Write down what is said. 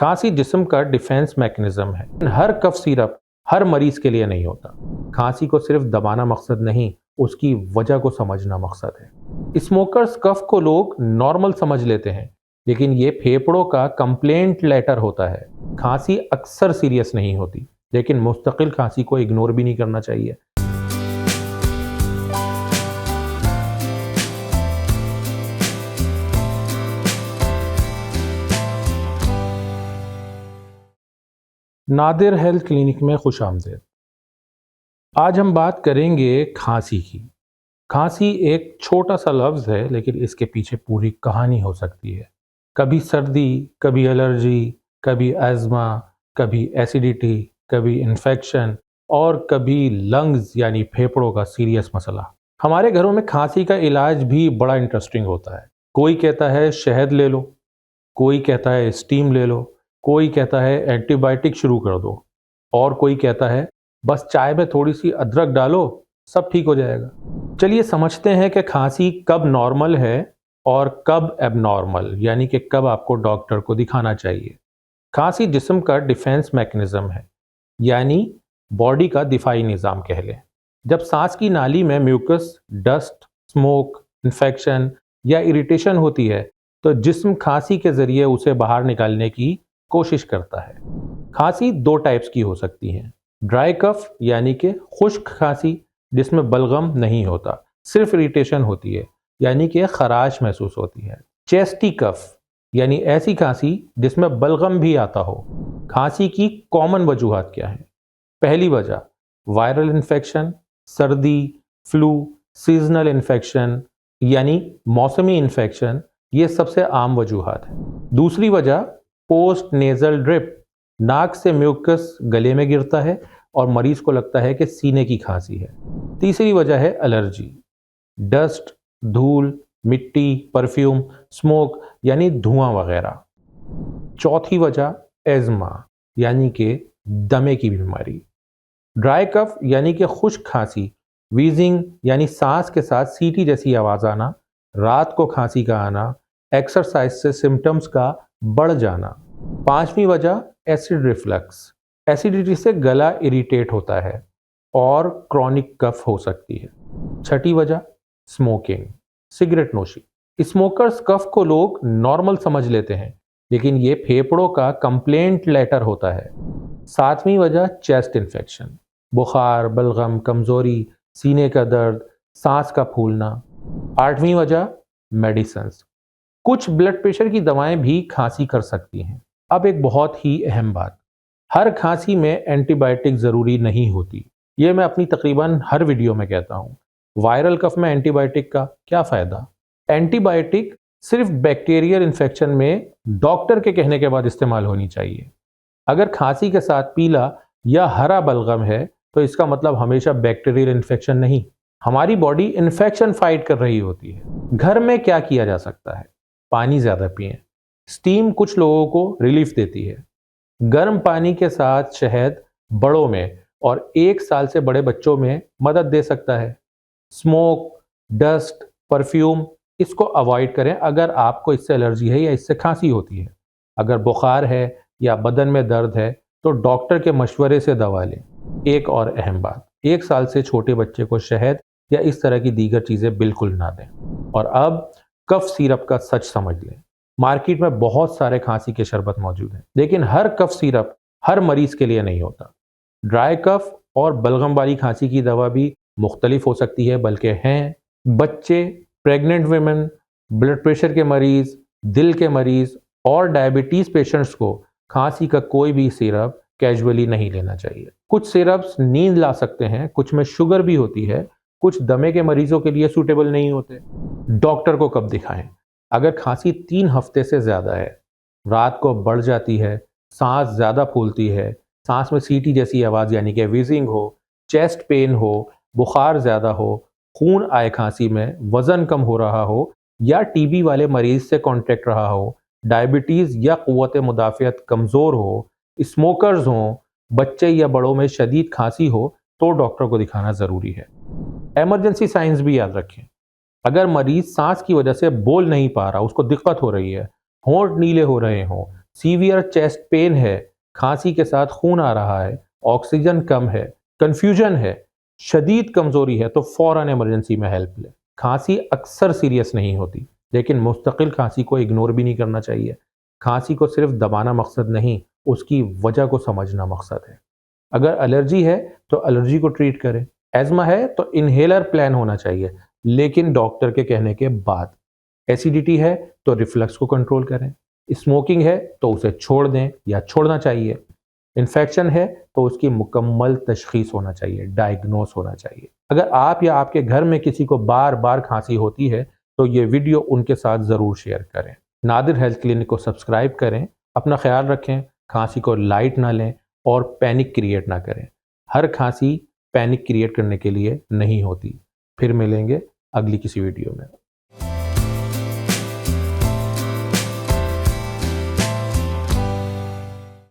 खांसी जिस्म का डिफेंस मैकेनिज्म है। हर कफ सिरप हर मरीज के लिए नहीं होता। खांसी को सिर्फ दबाना मकसद नहीं, उसकी वजह को समझना मकसद है। स्मोकर्स कफ को लोग नॉर्मल समझ लेते हैं, लेकिन ये फेफड़ों का कंप्लेंट लेटर होता है। खांसी अक्सर सीरियस नहीं होती, लेकिन मुस्तकिल खांसी को इग्नोर भी नहीं करना चाहिए। नादिर हेल्थ क्लिनिक में खुश आमदेद। आज हम बात करेंगे खांसी की। खांसी एक छोटा सा लफ्ज़ है, लेकिन इसके पीछे पूरी कहानी हो सकती है। कभी सर्दी, कभी एलर्जी, कभी अस्थमा, कभी एसिडिटी, कभी इन्फेक्शन और कभी लंग्स यानी फेफड़ों का सीरियस मसला। हमारे घरों में खांसी का इलाज भी बड़ा इंटरेस्टिंग होता है। कोई कहता है शहद ले लो, कोई कहता है स्टीम ले लो, कोई कहता है एंटीबायोटिक शुरू कर दो, और कोई कहता है बस चाय में थोड़ी सी अदरक डालो, सब ठीक हो जाएगा। चलिए समझते हैं कि खांसी कब नॉर्मल है और कब एबनॉर्मल, यानी कि कब आपको डॉक्टर को दिखाना चाहिए। खांसी जिस्म का डिफेंस मैकेनिज्म है, यानी बॉडी का दिफाई निज़ाम कह लें। जब सांस की नाली में म्यूकस, डस्ट, स्मोक, इन्फेक्शन या इरिटेशन होती है, तो जिस्म खांसी के ज़रिए उसे बाहर निकालने की कोशिश करता है। खांसी दो टाइप्स की हो सकती हैं। ड्राई कफ यानी कि खुश्क खांसी, जिसमें बलगम नहीं होता, सिर्फ इरिटेशन होती है, यानी कि खराश महसूस होती है। चेस्टी कफ यानी ऐसी खांसी जिसमें बलगम भी आता हो। खांसी की कॉमन वजूहात क्या हैं? पहली वजह वायरल इन्फेक्शन, सर्दी, फ्लू, सीजनल इन्फेक्शन यानी मौसमी इन्फेक्शन, ये सबसे आम वजूहात हैं। दूसरी वजह पोस्ट नेजल ड्रिप, नाक से म्यूकस गले में गिरता है और मरीज को लगता है कि सीने की खांसी है। तीसरी वजह है एलर्जी, डस्ट, धूल, मिट्टी, परफ्यूम, स्मोक यानी धुआं वगैरह। चौथी वजह एज़मा यानी कि दमे की बीमारी। ड्राई कफ यानी कि खुश्क खांसी, वीजिंग यानी सांस के साथ सीटी जैसी आवाज़ आना, रात को खांसी का आना, एक्सरसाइज से सिम्टम्स का बढ़ जाना। पांचवी वजह एसिड रिफ्लक्स, एसिडिटी से गला इरिटेट होता है और क्रॉनिक कफ हो सकती है। छठी वजह स्मोकिंग, सिगरेट नोशी। स्मोकर्स कफ को लोग नॉर्मल समझ लेते हैं, लेकिन ये फेफड़ों का कंप्लेंट लेटर होता है। सातवीं वजह चेस्ट इन्फेक्शन, बुखार, बलगम, कमजोरी, सीने का दर्द, सांस का फूलना। आठवीं वजह मेडिसिन्स, कुछ ब्लड प्रेशर की दवाएं भी खांसी कर सकती हैं। अब एक बहुत ही अहम बात, हर खांसी में एंटीबायोटिक ज़रूरी नहीं होती। ये मैं अपनी तकरीबन हर वीडियो में कहता हूँ। वायरल कफ में एंटीबायोटिक का क्या फ़ायदा? एंटीबायोटिक सिर्फ बैक्टीरियल इन्फेक्शन में डॉक्टर के कहने के बाद इस्तेमाल होनी चाहिए। अगर खांसी के साथ पीला या हरा बलगम है, तो इसका मतलब हमेशा बैक्टीरियल इन्फेक्शन नहीं, हमारी बॉडी इन्फेक्शन फाइट कर रही होती है। घर में क्या किया जा सकता है? पानी ज़्यादा पिएं। स्टीम कुछ लोगों को रिलीफ देती है। गर्म पानी के साथ शहद बड़ों में और 1 साल से बड़े बच्चों में मदद दे सकता है। स्मोक, डस्ट, परफ्यूम, इसको अवॉइड करें अगर आपको इससे एलर्जी है या इससे खांसी होती है। अगर बुखार है या बदन में दर्द है, तो डॉक्टर के मशवरे से दवा लें। एक और अहम बात, 1 साल से छोटे बच्चे को शहद या इस तरह की दीगर चीज़ें बिल्कुल ना दें। और अब कफ सिरप का सच समझ लें। मार्केट में बहुत सारे खांसी के शरबत मौजूद हैं, लेकिन हर कफ सिरप हर मरीज के लिए नहीं होता। ड्राई कफ और बलगम वाली खांसी की दवा भी मुख्तलिफ हो सकती है, बल्कि हैं। बच्चे, प्रेग्नेंट वुमेन, ब्लड प्रेशर के मरीज, दिल के मरीज और डायबिटीज़ पेशेंट्स को खांसी का कोई भी सिरप कैजुअली नहीं लेना चाहिए। कुछ सिरप्स नींद ला सकते हैं, कुछ में शुगर भी होती है, कुछ दमे के मरीजों के लिए सूटेबल नहीं होते। डॉक्टर को कब दिखाएं? अगर खांसी 3 हफ्ते से ज़्यादा है, रात को बढ़ जाती है, सांस ज़्यादा फूलती है, सांस में सीटी जैसी आवाज़ यानी कि वीजिंग हो, चेस्ट पेन हो, बुखार ज़्यादा हो, खून आए खांसी में, वज़न कम हो रहा हो या टीबी वाले मरीज से कॉन्टैक्ट रहा हो, डायबिटीज़ या क़ुव्वत मुदाफ़ियत कमज़ोर हो, स्मोकर्स हों, बच्चे या बड़ों में शदीद खांसी हो, तो डॉक्टर को दिखाना ज़रूरी है। एमरजेंसी साइंस भी याद रखें। अगर मरीज सांस की वजह से बोल नहीं पा रहा, उसको दिक्कत हो रही है, होंठ नीले हो रहे हों, सीवियर चेस्ट पेन है, खांसी के साथ खून आ रहा है, ऑक्सीजन कम है, कंफ्यूजन है, शदीद कमजोरी है, तो फौरन इमरजेंसी में हेल्प लें। खांसी अक्सर सीरियस नहीं होती, लेकिन मुस्तकिल खांसी को इग्नोर भी नहीं करना चाहिए। खांसी को सिर्फ दबाना मकसद नहीं, उसकी वजह को समझना मकसद है। अगर एलर्जी है तो एलर्जी को ट्रीट करें। एज़मा है तो इनहेलर प्लान होना चाहिए, लेकिन डॉक्टर के कहने के बाद। एसिडिटी है तो रिफ्लक्स को कंट्रोल करें। स्मोकिंग है तो उसे छोड़ दें या छोड़ना चाहिए। इन्फेक्शन है तो उसकी मुकम्मल तशखीस होना चाहिए, डायग्नोस होना चाहिए। अगर आप या आपके घर में किसी को बार बार खांसी होती है तो ये वीडियो उनके साथ ज़रूर शेयर करें। नादिर हेल्थ क्लिनिक को सब्सक्राइब करें। अपना ख्याल रखें, खांसी को लाइट ना लें और पैनिक क्रिएट ना करें। हर खांसी पैनिक क्रिएट करने के लिए नहीं होती। फिर मिलेंगे अगली किसी वीडियो में।